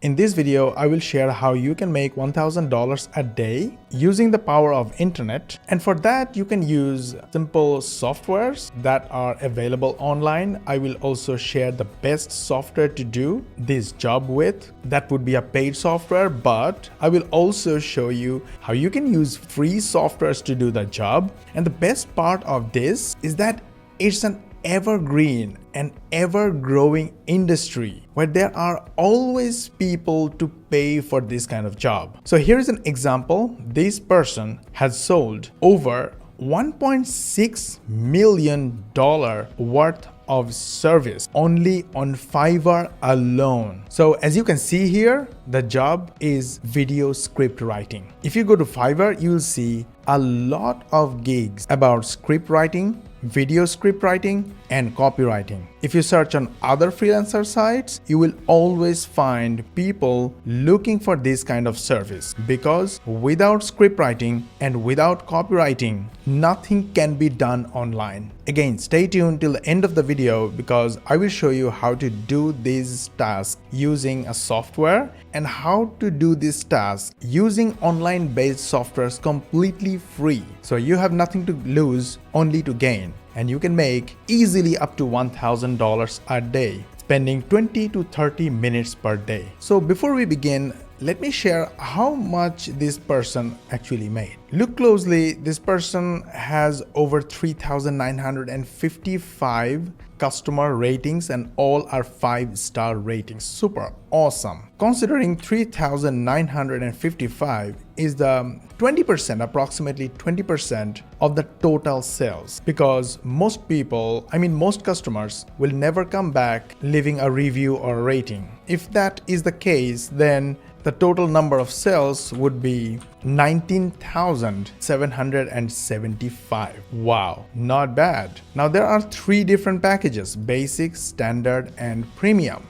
In this video, I will share how you can make $1,000 a day using the power of internet. And for that, you can use simple softwares that are available online. I will also share the best software to do this job with. That would be a paid software, but I will also show you how you can use free softwares to do the job. And the best part of this is that it's an evergreen and ever-growing industry where there are always people to pay for this kind of job. So here is an example. This person has sold over $1.6 million worth of service only on Fiverr alone. So as you can see here, the job is video script writing. If you go to Fiverr, you'll see a lot of gigs about script writing, video script writing, and copywriting. If you search on other freelancer sites, you will always find people looking for this kind of service, because without script writing and without copywriting, nothing can be done online. Again, stay tuned till the end of the video because I will show you how to do these tasks using a software and how to do this task using online-based softwares completely free. So you have nothing to lose, only to gain. And you can make easily up to $1,000 a day, spending 20 to 30 minutes per day. So before we begin, let me share how much this person actually made. Look closely, this person has over 3,955 customer ratings and all are 5-star ratings. Super awesome. Considering 3,955 is the 20%, approximately 20% of the total sales, because most customers will never come back leaving a review or a rating. If that is the case, then the total number of sales would be 19,775. Wow, not bad. Now there are 3 different packages: basic, standard, and premium.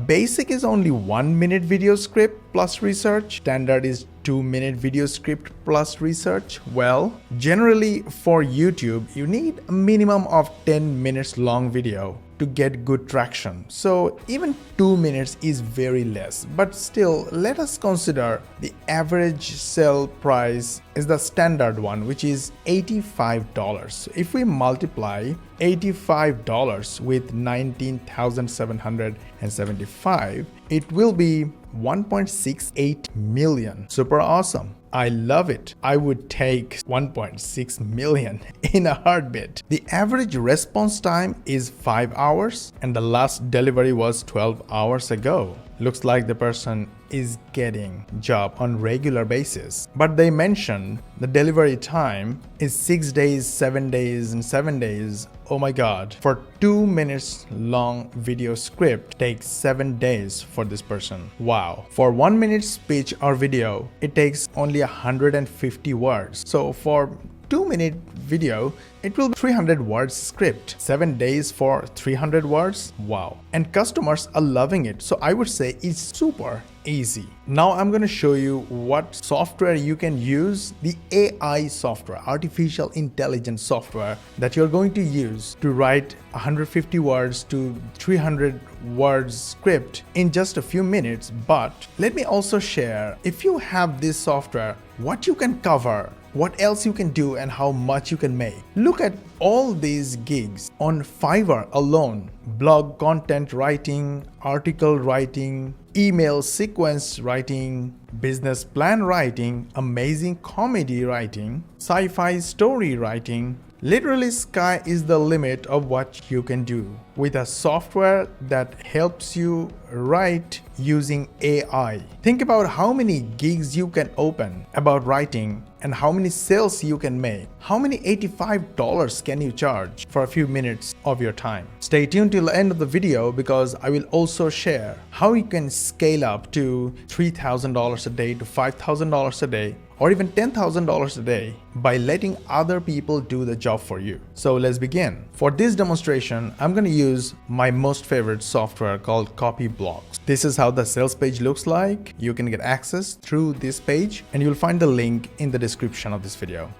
Basic is only 1-minute video script plus research. Standard is 2-minute video script plus research. Well, generally for YouTube, you need a minimum of 10 minutes long video to get good traction. So even 2 minutes is very less, but still let us consider the average sell price is the standard one, which is $85. So if we multiply $85 with 19,775, it will be 1.68 million. Super awesome. I love it. I would take 1.6 million in a heartbeat. The average response time is 5 hours and the last delivery was 12 hours ago. Looks like the person is getting job on regular basis. But they mentioned the delivery time is 6 days, 7 days, and 7 days. Oh my God. For 2 minutes long video script takes 7 days for this person. Wow. For 1 minute speech or video, it takes only 150 words. So for 2-minute video, it will be 300 words script. 7 days for 300 words. Wow. And customers are loving it. So I would say it's super easy. Now I'm going to show you what software you can use, the AI software, artificial intelligence software that you're going to use to write 150 words to 300 words script in just a few minutes. But let me also share, if you have this software, what you can cover, what else you can do, and how much you can make. Look at all these gigs on Fiverr alone: blog content writing, article writing, email sequence writing, business plan writing, amazing comedy writing, sci-fi story writing. Literally, sky is the limit of what you can do with a software that helps you write using AI. Think about how many gigs you can open about writing and how many sales you can make. How many $85 can you charge for a few minutes of your time? Stay tuned till the end of the video because I will also share how you can scale up to $3,000 a day to $5,000 a day or even $10,000 a day by letting other people do the job for you. So let's begin. For this demonstration, I'm going to use my most favorite software called Copyblocks. This is how the sales page looks like. You can get access through this page and you'll find the link in the description of this video.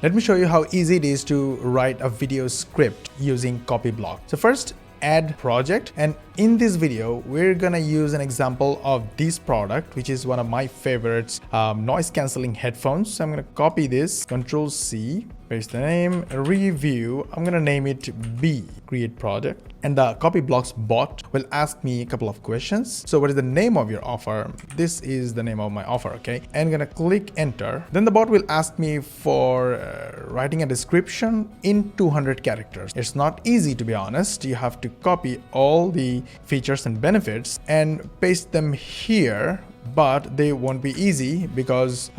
Let me show you how easy it is to write a video script using Copyblocks. So first, add project, and in this video we're gonna use an example of this product, which is one of my favorites, noise cancelling headphones. So I'm gonna copy this, Control C, paste the name, review. I'm gonna name it B, create project. And the copy blocks bot will ask me a couple of questions. So what is the name of your offer? This is the name of my offer, okay? And I'm gonna click enter. Then the bot will ask me for writing a description in 200 characters. It's not easy, to be honest. You have to copy all the features and benefits and paste them here, but they won't be easy because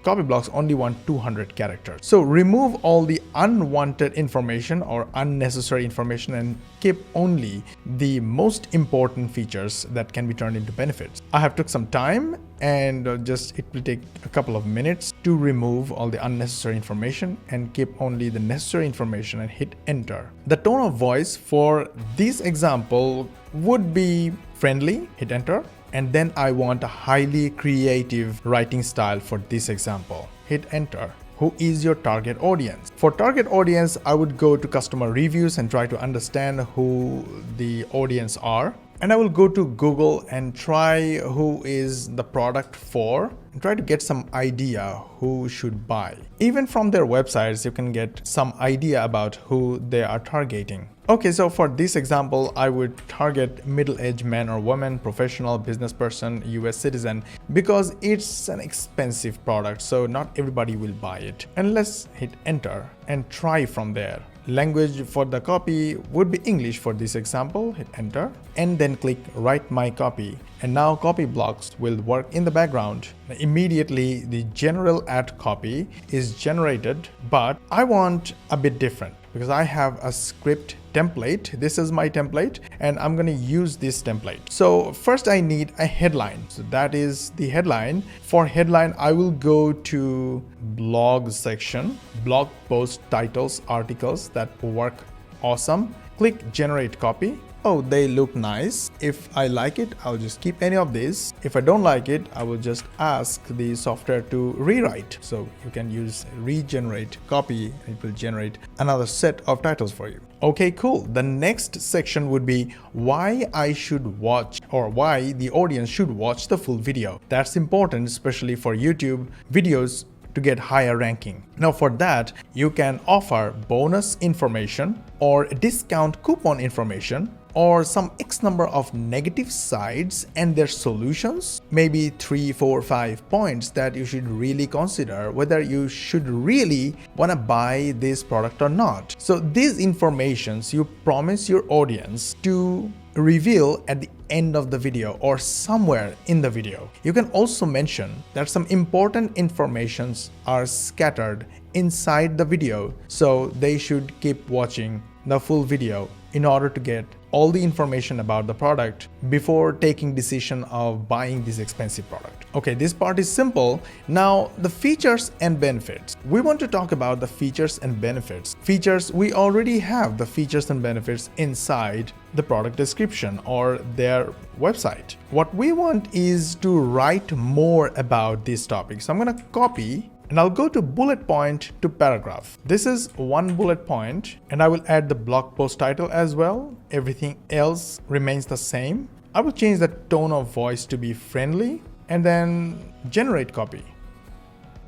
copy blocks only want 200 characters. So remove all the unwanted information or unnecessary information and keep only the most important features that can be turned into benefits. I have took some time and it will take a couple of minutes to remove all the unnecessary information and keep only the necessary information and hit enter. The tone of voice for this example would be friendly, hit enter. And then I want a highly creative writing style for this example. Hit enter. Who is your target audience? For target audience, I would go to customer reviews and try to understand who the audience are. And I will go to Google and try who is the product for and try to get some idea who should buy. Even from their websites, you can get some idea about who they are targeting. Okay, so for this example, I would target middle-aged man or woman, professional, business person, US citizen, because it's an expensive product, so not everybody will buy it. And let's hit enter and try from there. Language for the copy would be English for this example. Hit enter and then click write my copy. And now copy blocks will work in the background. Immediately the general ad copy is generated, but I want a bit different because I have a script template. This is my template and I'm going to use this template. So first I need a headline. So that is the headline. For headline, I will go to blog section, blog post titles, articles that work awesome. Click generate copy. Oh, they look nice. If I like it, I'll just keep any of these. If I don't like it, I will just ask the software to rewrite. So you can use regenerate copy. It will generate another set of titles for you. Okay, cool. The next section would be why I should watch or why the audience should watch the full video. That's important, especially for YouTube videos to get higher ranking. Now for that, you can offer bonus information or discount coupon information or some X number of negative sides and their solutions, maybe 3, 4, 5 points that you should really consider whether you should really want to buy this product or not. So these informations you promise your audience to reveal at the end of the video or somewhere in the video. You can also mention that some important informations are scattered inside the video, so they should keep watching the full video in order to get all the information about the product before taking decision of buying this expensive product. Okay, this part is simple. Now the features and benefits. We want to talk about the features and benefits. Features, we already have the features and benefits inside the product description or their website. What we want is to write more about this topic. So I'm going to copy and I'll go to bullet point to paragraph. This is one bullet point and I will add the blog post title as well. Everything else remains the same. I will change the tone of voice to be friendly and then generate copy.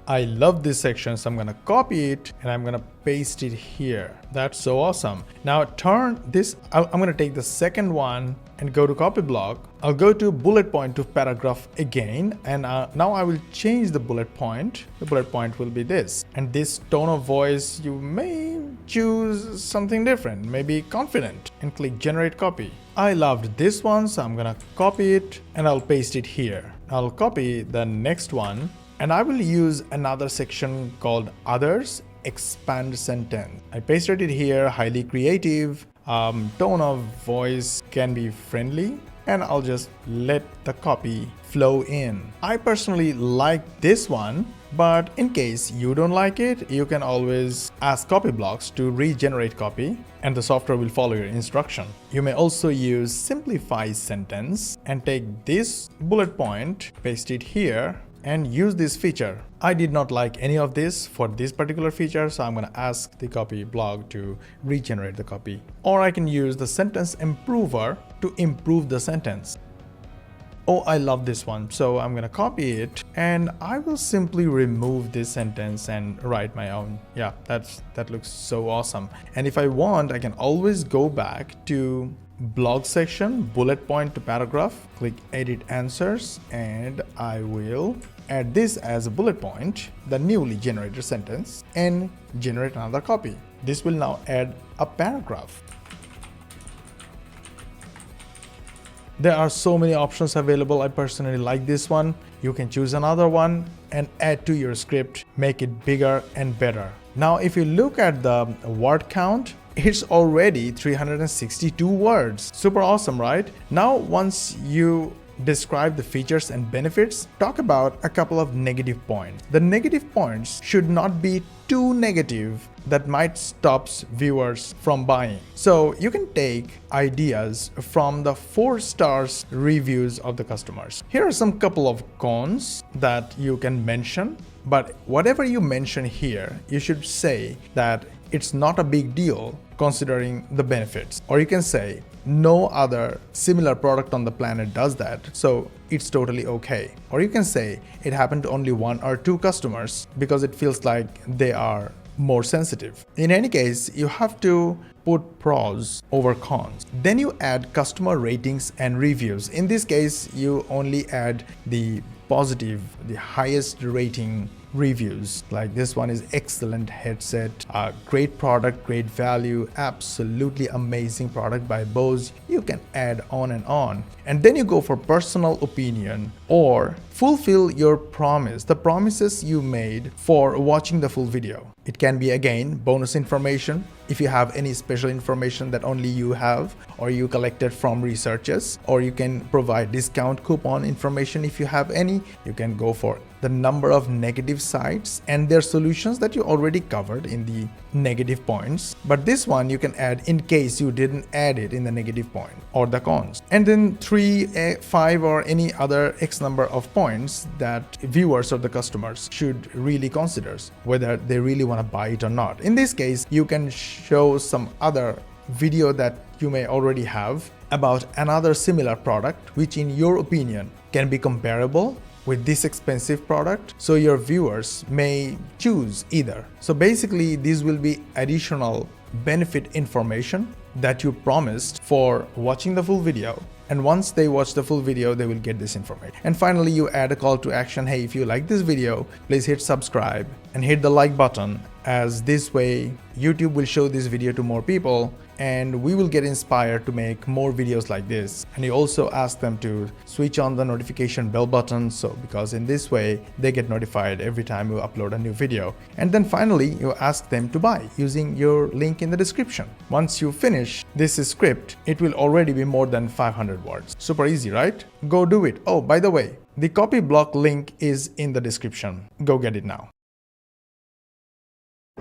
I love this section, so I'm gonna copy it and I'm gonna paste it here. That's so awesome. Now turn this, I'm gonna take the second one and go to copy block. I'll go to bullet point to paragraph again and now I will change the bullet point. The bullet point will be this. And this tone of voice, you may choose something different, maybe confident, and click generate copy. I loved this one, so I'm gonna copy it and I'll paste it here. I'll copy the next one and I will use another section called others, expand sentence. I pasted it here, highly creative, tone of voice can be friendly, and I'll just let the copy flow in. I personally like this one, but in case you don't like it, you can always ask copy blocks to regenerate copy and the software will follow your instruction. You may also use simplify sentence and take this bullet point, paste it here, and use this feature. I did not like any of this for this particular feature, so I'm going to ask the copy blog to regenerate the copy. Or I can use the sentence improver to improve the sentence. Oh, I love this one. So I'm going to copy it and I will simply remove this sentence and write my own. Yeah, that looks so awesome. And if I want, I can always go back to blog section, bullet point to paragraph, click edit answers, and I will add this as a bullet point, the newly generated sentence, and generate another copy. This will now add a paragraph. There are so many options available. I personally like this one. You can choose another one and add to your script, make it bigger and better. Now, if you look at the word count, it's already 362 words. Super awesome, right? Now, once you describe the features and benefits, talk about a couple of negative points. The negative points should not be too negative that might stop viewers from buying. So you can take ideas from the 4 stars reviews of the customers. Here are some couple of cons that you can mention, but whatever you mention here, you should say that it's not a big deal considering the benefits. Or you can say, no other similar product on the planet does that, so it's totally okay. Or you can say, it happened to only 1 or 2 customers because it feels like they are more sensitive. In any case, you have to put pros over cons. Then you add customer ratings and reviews. In this case, you only add the positive, the highest rating reviews. Like this one is excellent headset, great product, great value, absolutely amazing product by Bose. You can add on and on. And then you go for personal opinion or fulfill your promise, the promises you made for watching the full video. It can be again bonus information if you have any special information that only you have or you collected from researchers, or you can provide discount coupon information if you have any. You can go for the number of negative sites and their solutions that you already covered in the negative points. But this one you can add in case you didn't add it in the negative point or the cons. And then 3, 5 or any other X number of points that viewers or the customers should really consider whether they really want to buy it or not. In this case, you can show some other video that you may already have about another similar product, which in your opinion can be comparable with this expensive product, so your viewers may choose either. So basically, these will be additional benefit information that you promised for watching the full video. And once they watch the full video, they will get this information. And finally, you add a call to action. Hey, if you like this video, please hit subscribe and hit the like button, as this way YouTube will show this video to more people and we will get inspired to make more videos like this. And you also ask them to switch on the notification bell button, so because in this way they get notified every time you upload a new video. And then finally, you ask them to buy using your link in the description. Once you finish this script, it will already be more than 500 words. Super easy, right? Go do it. Oh, by the way, the copy block link is in the description. Go get it now.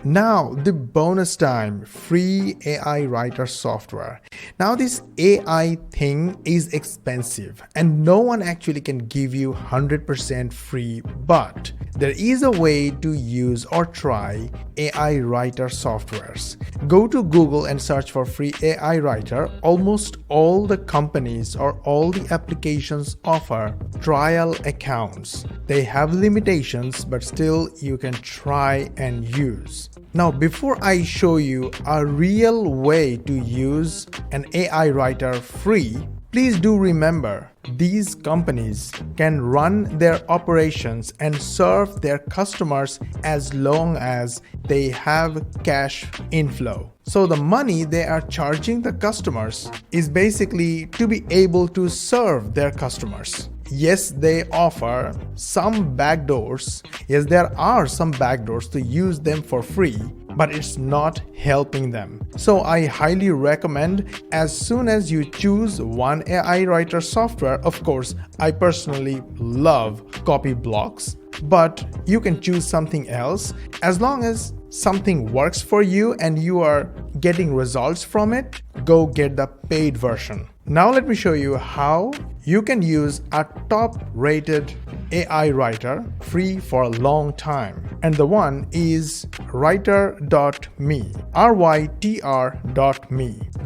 Now, the bonus time, free AI writer software. Now, this AI thing is expensive and no one actually can give you 100% free, but there is a way to use or try AI writer softwares. Go to Google and search for free AI writer. Almost all the companies or all the applications offer trial accounts. They have limitations, but still you can try and use. Now, before I show you a real way to use an AI writer free, please do remember these companies can run their operations and serve their customers as long as they have cash inflow. So the money they are charging the customers is basically to be able to serve their customers. Yes, they offer some backdoors. Yes, there are some backdoors to use them for free, but it's not helping them. So I highly recommend, as soon as you choose one AI writer software, of course, I personally love copy blocks, but you can choose something else as long as something works for you and you are getting results from it. Go get the paid version. Now let me show you how you can use a top-rated AI writer free for a long time. And the one is writer.me, rytr.me.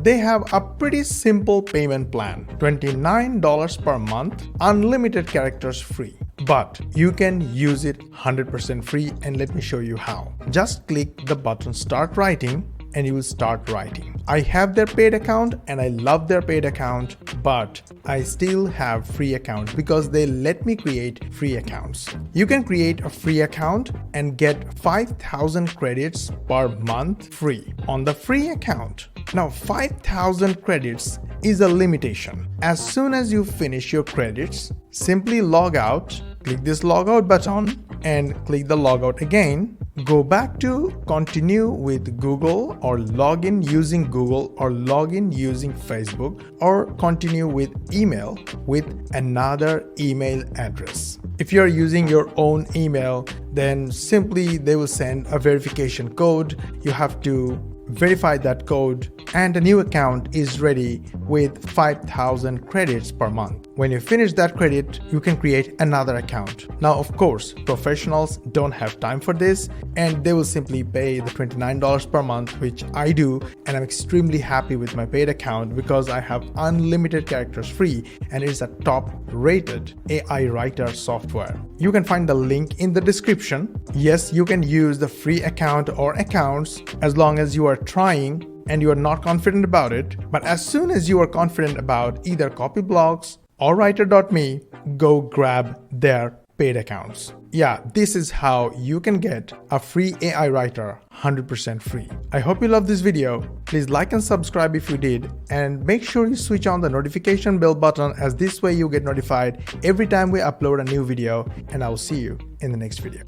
They have a pretty simple payment plan, $29 per month, unlimited characters free. But you can use it 100% free, and let me show you how. Just click the button Start Writing and you will start writing. I have their paid account and I love their paid account, but I still have free accounts because they let me create free accounts. You can create a free account and get 5,000 credits per month free on the free account. Now 5,000 credits is a limitation. As soon as you finish your credits, simply log out, click this logout button and click the logout again. Go back to continue with Google or log in using Google or log in using Facebook or continue with email with another email address. If you're using your own email, then simply they will send a verification code. You have to verify that code and a new account is ready with 5,000 credits per month. When you finish that credit, you can create another account. Now, of course, professionals don't have time for this and they will simply pay the $29 per month, which I do, and I'm extremely happy with my paid account because I have unlimited characters free and it's a top-rated AI writer software. You can find the link in the description. Yes, you can use the free account or accounts as long as you are trying and you are not confident about it. But as soon as you are confident about either Copyblocks or writer.me, go grab their paid accounts. Yeah, this is how you can get a free AI writer 100% free. I hope you love this video. Please like and subscribe if you did, and make sure you switch on the notification bell button, as this way you get notified every time we upload a new video, and I will see you in the next video.